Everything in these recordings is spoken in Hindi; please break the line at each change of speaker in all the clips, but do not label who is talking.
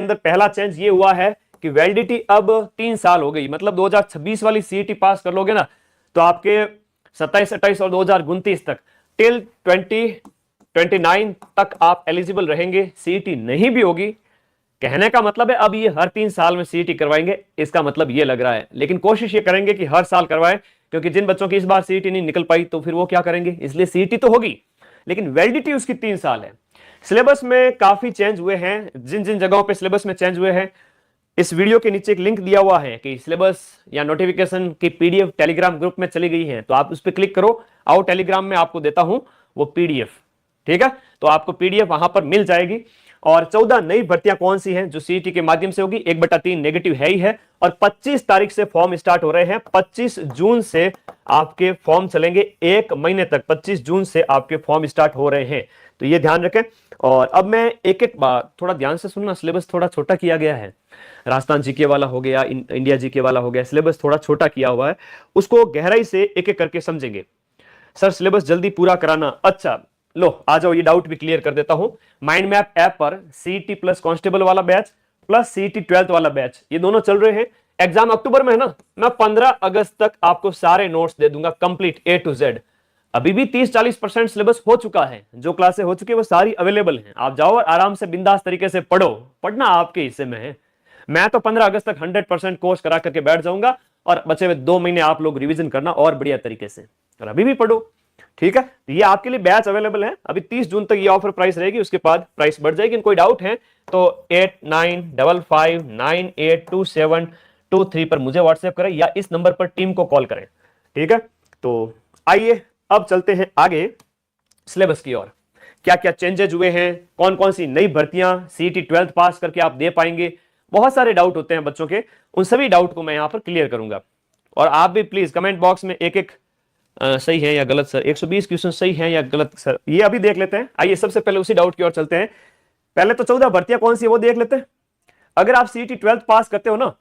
अंदर पहला चेंज ये हुआ है कि वैलिडिटी अब 3 साल हो गई। मतलब 2026 वाली सीईटी पास कर लोगे ना तो आपके 27, 28 और 2029 तक टिल 2029 तक आप एलिजिबल रहेंगे। सीईटी नहीं भी होगी, कहने का मतलब है अब ये हर 3 साल में सीईटी करवाएंगे, इसका मतलब ये लग रहा है। लेकिन कोशिश ये करेंगे कि हर साल करवाएं, क्योंकि जिन बच्चों की इस बार सीईटी नहीं निकल पाई तो फिर वो क्या करेंगे, इसलिए सीईटी तो होगी लेकिन वैलिडिटी उसकी 3 साल है। सिलेबस में काफी चेंज हुए हैं, जिन जिन जगहों पे सिलेबस में चेंज हुए हैं इस वीडियो के नीचे एक लिंक दिया हुआ है कि सिलेबस या नोटिफिकेशन की पीडीएफ टेलीग्राम ग्रुप में चली गई है, तो आप उस पर क्लिक करो। आओ टेलीग्राम में आपको देता हूं वो पीडीएफ, ठीक है। तो आपको पीडीएफ वहां पर मिल जाएगी। और 14 नई भर्तियां कौन सी हैं जो सीईटी के माध्यम से होगी, 1/3 नेगेटिव है ही है। और 25 तारीख से फॉर्म स्टार्ट हो रहे हैं, 25 जून से आपके फॉर्म चलेंगे 1 महीने तक। 25 जून से आपके फॉर्म स्टार्ट हो रहे हैं, तो ये ध्यान रखें। और अब मैं एक एक बात थोड़ा ध्यान से सुनना, सिलेबस थोड़ा छोटा किया गया है। राजस्थान जीके वाला हो गया, इंडिया जीके वाला हो गया, सिलेबस थोड़ा छोटा किया हुआ है, उसको गहराई से एक एक करके समझेंगे। सर सिलेबस जल्दी पूरा कराना, अच्छा लो आ जाओ, ये डाउट भी क्लियर कर देता हूं। माइंड मैप ऐप पर सीईटी प्लस कांस्टेबल वाला बैच प्लस सीईटी 12th वाला बैच, ये दोनों चल रहे हैं। एग्जाम अक्टूबर में है ना, मैं 15 अगस्त तक आपको सारे नोट्स दे दूंगा कंप्लीट A to Z। अभी भी 30-40% सिलेबस हो चुका है, जो क्लासें हो चुकी है वो सारी अवेलेबल हैं। आप जाओ और आराम से बिंदास तरीके से पढ़ो, पढ़ना आपके हिस्से में है। मैं तो 15 अगस्त तक 100% कोर्स करा करके बैठ जाऊंगा और बचे हुए 2 महीने आप लोग रिवीजन करना और बढ़िया तरीके से, और अभी भी पढ़ो, ठीक है। ये आपके लिए बैच अवेलेबल है, अभी 30 जून तक ये ऑफर प्राइस रहेगी, उसके बाद प्राइस बढ़ जाएगी। कोई डाउट है तो 8955982723 पर मुझे व्हाट्सएप करें या इस नंबर पर टीम को कॉल करें, ठीक है। तो आइए अब चलते हैं आगे सिलेबस की ओर। क्या क्या चेंजेज हुए हैं, कौन कौन सी नई भर्तियां सीईटी 12th पास करके आप दे पाएंगे। बहुत सारे डाउट होते हैं बच्चों के, उन सभी डाउट को मैं यहां पर क्लियर करूंगा। और आप भी प्लीज कमेंट बॉक्स में एक एक सही है या गलत सर, 120 क्वेश्चन सही है या गलत सर, ये अभी देख लेते हैं। आइए सबसे पहले उसी डाउट की ओर चलते हैं। पहले तो 14 भर्तियां कौन सी है वो देख लेते हैं। अगर आप सीईटी 12th पास करते हो ना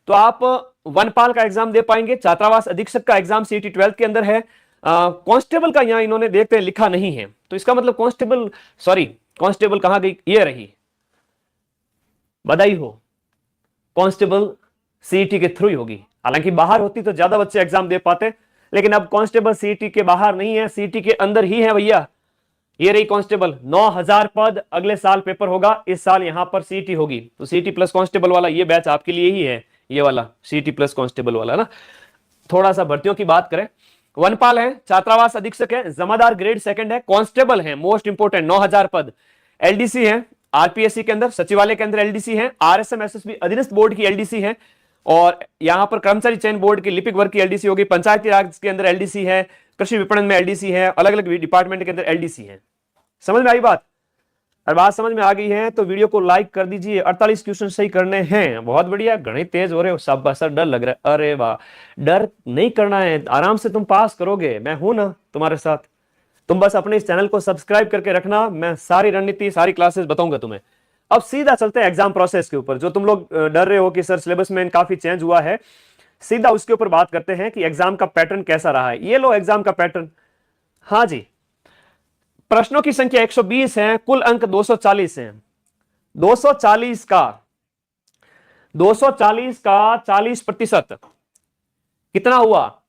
तो आप वनपाल का एग्जाम दे पाएंगे, छात्रावास अधीक्षक का एग्जाम सीईटी 12th के अंदर है। कांस्टेबल का यहां इन्होंने देखते हैं लिखा नहीं है, तो इसका मतलब कांस्टेबल, सॉरी कांस्टेबल कहां गई, ये रही, बधाई हो, कांस्टेबल सीईटी के थ्रू ही होगी। हालांकि बाहर होती तो ज्यादा बच्चे एग्जाम दे पाते, लेकिन अब कांस्टेबल सीईटी के बाहर नहीं है, सीईटी के अंदर ही है भैया। ये रही कांस्टेबल, 9000 पद, अगले साल पेपर होगा, इस साल यहां पर सीईटी होगी। तो सीईटी प्लस कांस्टेबल वाला ये बैच आपके लिए ही है, ये वाला सीईटी प्लस कांस्टेबल वाला ना। थोड़ा सा भर्तियों की बात करें, वनपाल है, छात्रावास अधीक्षक है, जमादार ग्रेड 2 है, कांस्टेबल है, मोस्ट इंपोर्टेंट 9000 पद, एलडीसी है, आरपीएससी के अंदर, सचिवालय के अंदर एलडीसी है, आरएसएम एसएसबी अधीनस्थ बोर्ड की एलडीसी है, और यहां पर कर्मचारी चयन बोर्ड की लिपिक वर्ग की एलडीसी होगी, पंचायती राज के अंदर एलडीसी है, कृषि विपणन में एलडीसी है, अलग अलग डिपार्टमेंट के अंदर एलडीसी है। समझ में आई बात? और बात समझ में आ गई है तो वीडियो को लाइक कर दीजिए। 48 क्वेश्चन सही करने हैं, बहुत बढ़िया, गणित तेज हो रहे हो सब, सर डर लग रहा है, अरे वाह, डर नहीं करना है, आराम से तुम पास करोगे, मैं हूं ना तुम्हारे साथ। तुम बस अपने इस चैनल को सब्सक्राइब करके रखना, मैं सारी रणनीति सारी क्लासेस बताऊंगा तुम्हें। अब सीधा चलते हैं एग्जाम प्रोसेस के ऊपर। जो तुम लोग डर रहे हो कि सर सिलेबस में काफी चेंज हुआ है, सीधा उसके ऊपर बात करते हैं कि एग्जाम का पैटर्न कैसा रहा है। ये लो एग्जाम का पैटर्न, हाँ जी, प्रश्नों की संख्या 120 है, कुल अंक 240 हैं। 240 का 40% कितना हुआ?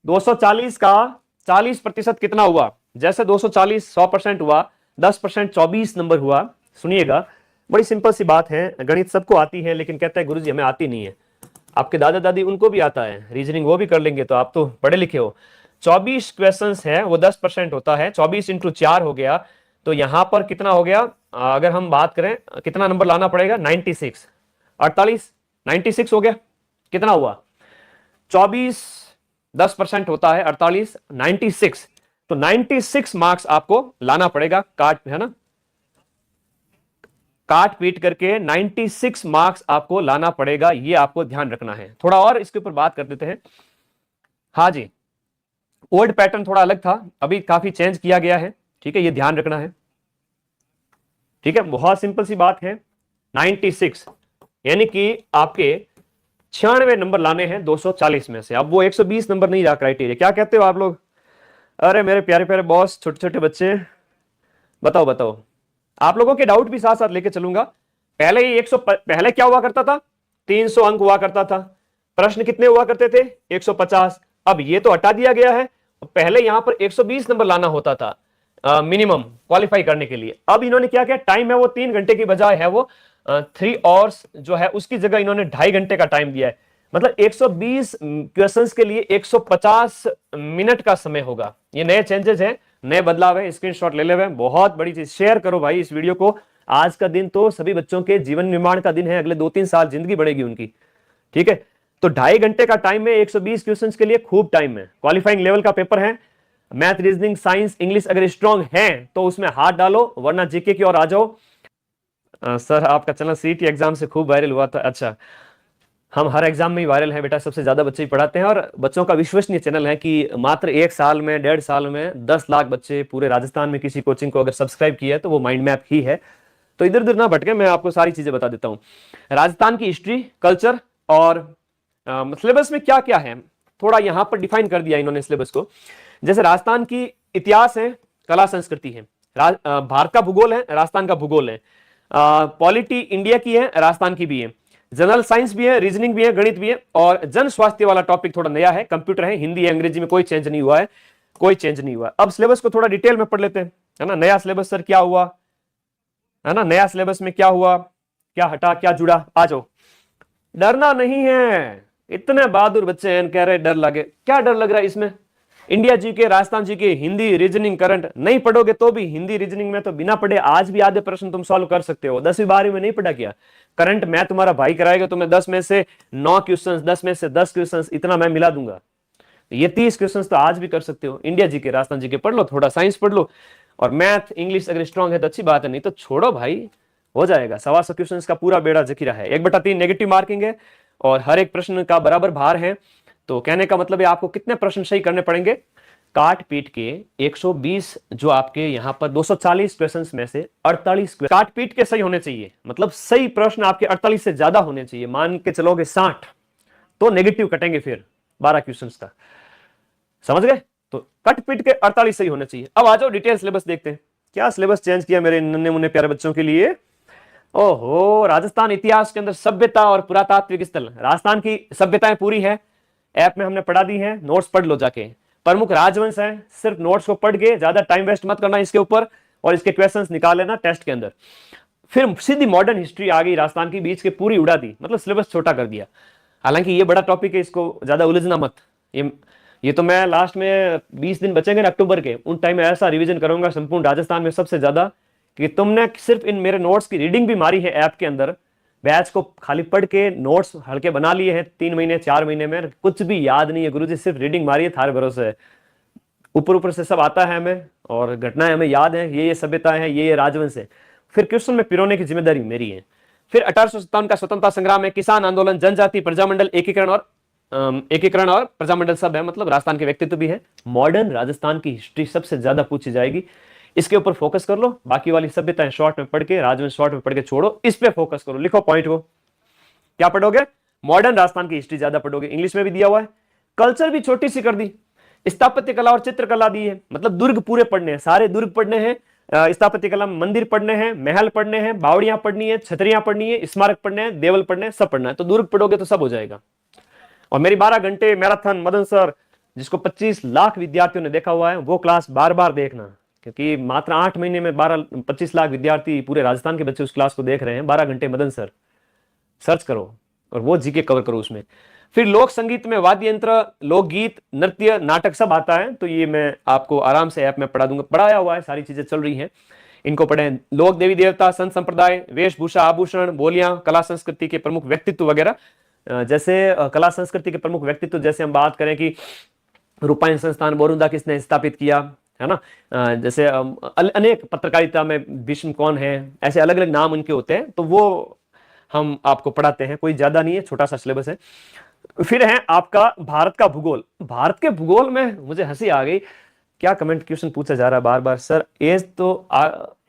240 का 40% कितना हुआ? जैसे 240 100% हुआ, 10% 24 नंबर हुआ। सुनिएगा, बड़ी सिंपल सी बात है, गणित सबको आती है, लेकिन कहते हैं गुरुजी हमें आती नहीं है। आपके दादा दादी उनको भी आता है, रीजनिंग वो भी कर लेंगे, तो आप तो पढ़े लिखे हो। 24 क्वेश्चंस है, वो 10% होता है, 24 इंटू 4 हो गया, तो यहां पर कितना हो गया? अगर हम बात करें कितना नंबर लाना पड़ेगा, 96, 48, 96 हो गया। कितना हुआ? 24 10% होता है 48, 96, तो 96 मार्क्स आपको लाना पड़ेगा, काट है ना, काट पीट करके 96 मार्क्स आपको लाना पड़ेगा, ये आपको ध्यान रखना है। थोड़ा और इसके ऊपर बात कर देते हैं। हाँ जी, ओल्ड पैटर्न थोड़ा अलग था, अभी काफी चेंज किया गया है, ठीक है, ये ध्यान रखना है, ठीक है। बहुत सिंपल सी बात है, 96 यानी कि आपके 96 नंबर लाने हैं 240 में से। अब वो 120 नंबर नहीं रहा क्राइटेरिया। क्या कहते हो आप लोग? अरे मेरे प्यारे प्यारे बॉस, छोटे छोटे बच्चे, बताओ बताओ, आप लोगों के डाउट भी साथ साथ लेके चलूंगा। पहले ही 100, पहले क्या हुआ करता था, 300 अंक हुआ करता था, प्रश्न कितने हुआ करते थे, 150। अब ये तो हटा दिया गया है, पहले यहां पर 120 नंबर लाना होता था मिनिमम क्वालिफाई करने के लिए। अब इन्होंने क्या किया, टाइम है वो 3 घंटे की बजाय है वो 3 आवर्स जो है, उसकी जगह इन्होंने 2.5 घंटे का टाइम दिया है। मतलब 120 क्वेश्चंस के लिए 150 मिनट का समय होगा। ये नए चेंजेस हैं, नए बदलाव है, स्क्रीनशॉट ले ले, बहुत बड़ी चीज। शेयर करो भाई इस वीडियो को। आज का दिन तो सभी बच्चों के जीवन निर्माण का दिन है, अगले 2-3 साल जिंदगी बढ़ेगी उनकी, ठीक है। तो 2.5 घंटे का टाइम है 120 क्वेश्चंस के लिए, खूब टाइम है। क्वालिफाइंग लेवल का पेपर है, मैथ, रीजनिंग, साइंस, इंग्लिश अगर स्ट्रांग है तो उसमें हाथ डालो, वरना जीके की ओर आ जाओ। सर आपका चैनल सीटी एग्जाम से खूब वायरल हुआ था। अच्छा, हम हर एग्जाम में ही वायरल हैं बेटा, सबसे ज्यादा बच्चे ही पढ़ाते हैं, और बच्चों का विश्वसनीय चैनल है कि मात्र 1 साल में, 1.5 साल में 10 लाख बच्चे पूरे राजस्थान में किसी कोचिंग को अगर सब्सक्राइब किया है तो वो माइंड मैप ही है। तो इधर उधर ना भटके, मैं आपको सारी चीजें बता देता हूं। राजस्थान की हिस्ट्री, कल्चर और सिलेबस में क्या क्या है, थोड़ा यहां पर डिफाइन कर दिया इन्होंने सिलेबस को। जैसे राजस्थान की इतिहास है, कला संस्कृति है, भारत का भूगोल है, राजस्थान का भूगोल है, पॉलिटी इंडिया की है, राजस्थान की भी है, जनरल साइंस भी है, रीजनिंग भी है, गणित भी है, और जन स्वास्थ्य वाला टॉपिक थोड़ा नया है, कंप्यूटर है, हिंदी है, अंग्रेजी में कोई चेंज नहीं हुआ है, कोई चेंज नहीं हुआ। अब सिलेबस को थोड़ा डिटेल में पढ़ लेते हैं, है ना। नया सिलेबस सर क्या हुआ, है ना, नया सिलेबस में क्या हुआ, क्या हटा, क्या जुड़ा, आ जाओ। डरना नहीं है, इतने बहादुर बच्चे हैं, कह रहे डर लगे, क्या डर लग रहा है इसमें। इंडिया जी के, राजस्थान जी के, हिंदी, रीजनिंग, करंट नहीं पढ़ोगे तो भी, हिंदी रीजनिंग में तो बिना पढ़े आज भी आधे प्रश्न तुम सॉल्व कर सकते हो। 10वीं 12वीं में नहीं पढ़ा क्या, करंट मैं तुम्हारा भाई कराएगा, तुम्हें 10 में से 9 क्वेश्चंस, 10 में से 10 क्वेश्चंस, इतना मैं मिला दूंगा। ये 30 क्वेश्चंस तो आज भी कर सकते हो। इंडिया जी के, राजस्थान जी के पढ़ लो, थोड़ा साइंस पढ़ लो, और मैथ इंग्लिश अगर स्ट्रांग है तो अच्छी बात है, नहीं तो छोड़ो भाई, हो जाएगा। 125 क्वेश्चंस का पूरा बेड़ा जखीरा है। 1/3 नेगेटिव मार्किंग है, और हर एक प्रश्न का बराबर भार है। तो कहने का मतलब है आपको कितने प्रश्न सही करने पड़ेंगे, काट पीट के 120, जो आपके यहां पर 240 क्वेश्चंस में से 48 काट पीट के सही होने चाहिए। मतलब सही प्रश्न आपके 48 से ज्यादा होने चाहिए। मान के चलोगे 60 तो नेगेटिव कटेंगे फिर 12 क्वेश्चंस का, समझ गए। तो कट पीट के 48 सही होने चाहिए। अब आ जाओ डिटेल सिलेबस देखते हैं, क्या सिलेबस चेंज किया मेरे नन्हे मुन्ने प्यारे बच्चों के लिए। ओहो, राजस्थान इतिहास के अंदर सभ्यता और पुरातात्विक स्थल, राजस्थान की सभ्यताएं पूरी है, ऐप में हमने पढ़ा दी है, नोट्स पढ़ लो जाके। प्रमुख राजवंश है, सिर्फ नोट्स को पढ़ के ज्यादा टाइम वेस्ट मत करना इसके ऊपर, और इसके क्वेश्चंस निकाल लेना टेस्ट के अंदर। फिर सीधी मॉडर्न हिस्ट्री आ गई राजस्थान की, बीच के पूरी उड़ा दी, मतलब सिलेबस छोटा कर दिया। हालांकि ये बड़ा टॉपिक है, इसको ज्यादा उलझना मत। ये तो मैं लास्ट में 20 दिन बचेंगे ना अक्टूबर के, उन टाइम में ऐसा रिवीजन करूंगा संपूर्ण राजस्थान में सबसे ज्यादा, कि तुमने सिर्फ इन मेरे नोट्स की रीडिंग भी मारी है ऐप के अंदर, बैच को खाली पढ़ के नोट्स हल्के बना लिए हैं 3 महीने 4 महीने में, कुछ भी याद नहीं है गुरुजी, सिर्फ रीडिंग मारी है, थारे भरोसे है। ऊपर ऊपर से सब आता है हमें, और घटनाएं हमें याद है, ये सभ्यताएं हैं, ये राजवंश है। फिर क्वेश्चन में पिरोने की जिम्मेदारी मेरी है। फिर 1857 का स्वतंत्रता संग्राम है, किसान आंदोलन, जनजाति, प्रजामंडल, एकीकरण और प्रजामंडल सब है, मतलब राजस्थान के व्यक्तित्व भी है। मॉडर्न राजस्थान की हिस्ट्री सबसे ज्यादा पूछी जाएगी, इसके ऊपर फोकस कर लो। बाकी वाली सभ्यताएं शॉर्ट में पढ़ के, राजवंश शॉर्ट में पढ़ के छोड़ो, इस पे फोकस करो। लिखो पॉइंट को, क्या पढ़ोगे, मॉडर्न राजस्थान की हिस्ट्री ज्यादा पढ़ोगे, इंग्लिश में भी दिया हुआ है। कल्चर भी छोटी सी कर दी, स्थापत्य कला और चित्रकला दी है, मतलब दुर्ग पूरे पढ़ने हैं, सारे दुर्ग पढ़ने हैं, स्थापत्य कला मंदिर पढ़ने हैं, महल पढ़ने हैं, बावड़ियां पढ़नी है, छतरियां पढ़नी है, स्मारक पढ़ने हैं, देवल पढ़ने हैं, सब पढ़ना है। तो दुर्ग पढ़ोगे तो सब हो जाएगा। और मेरी 12 घंटे मैराथन मदन सर, जिसको 25 लाख विद्यार्थियों ने देखा हुआ है, वो क्लास बार बार देखना, क्योंकि मात्र 8 महीने में 25 लाख विद्यार्थी पूरे राजस्थान के बच्चे उस क्लास को देख रहे हैं। 12 घंटे मदन सर सर्च करो, और वो जीके कवर करो उसमें। फिर लोक संगीत में वाद्य यंत्र, लोकगीत, नृत्य, नाटक सब आता है, तो ये मैं आपको आराम से ऐप में पढ़ा दूंगा, पढ़ाया हुआ है, सारी चीजें चल रही हैं, इनको पढ़ें। लोक देवी देवता, संत संप्रदाय, वेशभूषा, आभूषण, बोलियां, कला संस्कृति के प्रमुख व्यक्तित्व वगैरह। जैसे कला संस्कृति के प्रमुख व्यक्तित्व, जैसे हम बात करें कि रूपायन संस्थान बोरुंदा किसने स्थापित किया, है ना। जैसे अनेक पत्रकारिता में भीष्म कौन है, ऐसे अलग अलग नाम उनके होते हैं, तो वो हम आपको पढ़ाते हैं, कोई ज्यादा नहीं है, छोटा सा सिलेबस है। फिर है आपका भारत का भूगोल। भारत के भूगोल में मुझे हंसी आ गई, क्या कमेंट क्वेश्चन पूछा जा रहा है बार बार, सर एज तो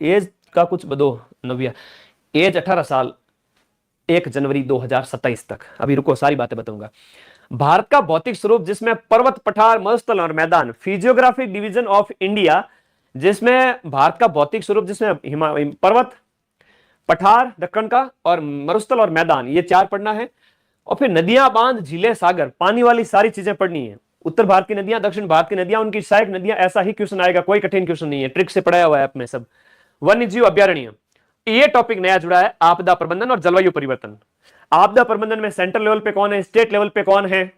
एज का कुछ बदो नव्या, एज 18 साल 1 जनवरी 2027 तक। अभी रुको, सारी बातें बताऊंगा। भारत का भौतिक स्वरूप, जिसमें पर्वत, पठार, मरुस्थल और मैदान। फिजियोग्राफिक डिवीजन ऑफ इंडिया, जिसमें भारत का भौतिक स्वरूप, जिसमें पर्वत, पठार दक्कन का, और मरुस्थल और मैदान, ये 4 पढ़ना है। और फिर नदियां, बांध, झीलें, सागर, पानी वाली सारी चीजें पढ़नी है। उत्तर भारत की नदियां, दक्षिण भारत की नदियां, उनकी सहायक नदियां, ऐसा ही क्वेश्चन आएगा, कोई कठिन क्वेश्चन नहीं है, ट्रिक से पढ़ाया हुआ है ऐप में सब। वन्य जीव अभ्यारण्य, ये टॉपिक नया जुड़ा है, आपदा प्रबंधन और जलवायु परिवर्तन। आपदा प्रबंधन में सेंट्रल लेवल पे कौन है, स्टेट लेवल पे कौन है,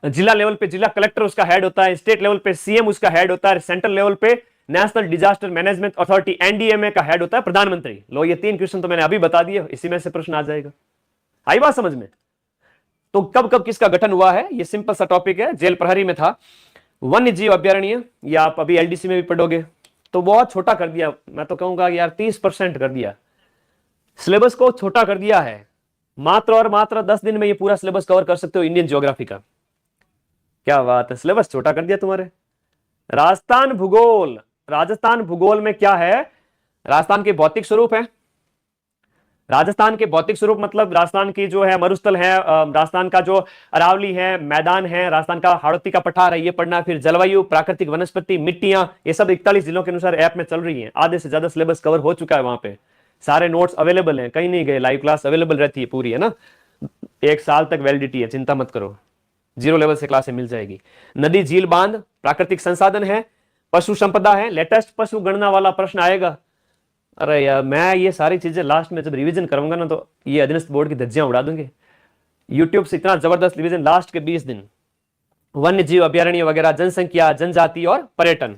जिला लेवल पे जिला कलेक्टर उसका हेड होता है, स्टेट लेवल पे सीएम उसका हेड होता है, सेंट्रल लेवल पे national disaster management authority NDMA का हेड होता है प्रधानमंत्री। लो, ये 3 क्वेश्चन तो मैंने अभी बता दिए, इसी में से प्रश्न आ जाएगा। आई बात समझ में? तो कब कब किसका गठन हुआ है, ये सिंपल सा टॉपिक है, जेल प्रहरी में था। वन्य जीव अभ्यारण्य, ये आप अभी एलडीसी में भी पढ़ोगे। तो बहुत छोटा कर दिया, मैं तो कहूंगा यार 30% कर दिया, सिलेबस को छोटा कर दिया है। मात्र और मात्र 10 दिन में ये पूरा सिलेबस कवर कर सकते हो इंडियन ज्योग्राफी का। क्या बात है, सिलेबस छोटा कर दिया तुम्हारे। राजस्थान भूगोल, राजस्थान भूगोल में क्या है, राजस्थान के भौतिक स्वरूप है। राजस्थान के भौतिक स्वरूप मतलब राजस्थान की जो है मरुस्थल है, राजस्थान का जो अरावली है, मैदान है, राजस्थान का हाड़ौती का पठार है, ये पढ़ना। फिर जलवायु, प्राकृतिक वनस्पति, मिट्टियां, ये सब 41 जिलों के अनुसार ऐप में चल रही है। आधे से ज्यादा सिलेबस कवर हो चुका है, वहां पे सारे नोट्स अवेलेबल हैं, कहीं नहीं गए, लाइव क्लास अवेलेबल रहती है पूरी, है ना। 1 साल तक वैलिडिटी है, चिंता मत करो, 0 लेवल से क्लासें मिल जाएगी। नदी, झील, बांध, प्राकृतिक संसाधन है, पशु संपदा है, लेटेस्ट पशु गणना वाला प्रश्न आएगा। अरे यार, मैं ये सारी चीजें लास्ट में जब रिवीजन करूंगा ना, तो ये अधीनस्थ बोर्ड की धज्जियां उड़ा दूंगे। यूट्यूब से इतना जबरदस्त रिवीजन लास्ट के 20 दिन। वन्य जीव अभ्यारण्य वगैरह, जनसंख्या, जनजाति और पर्यटन।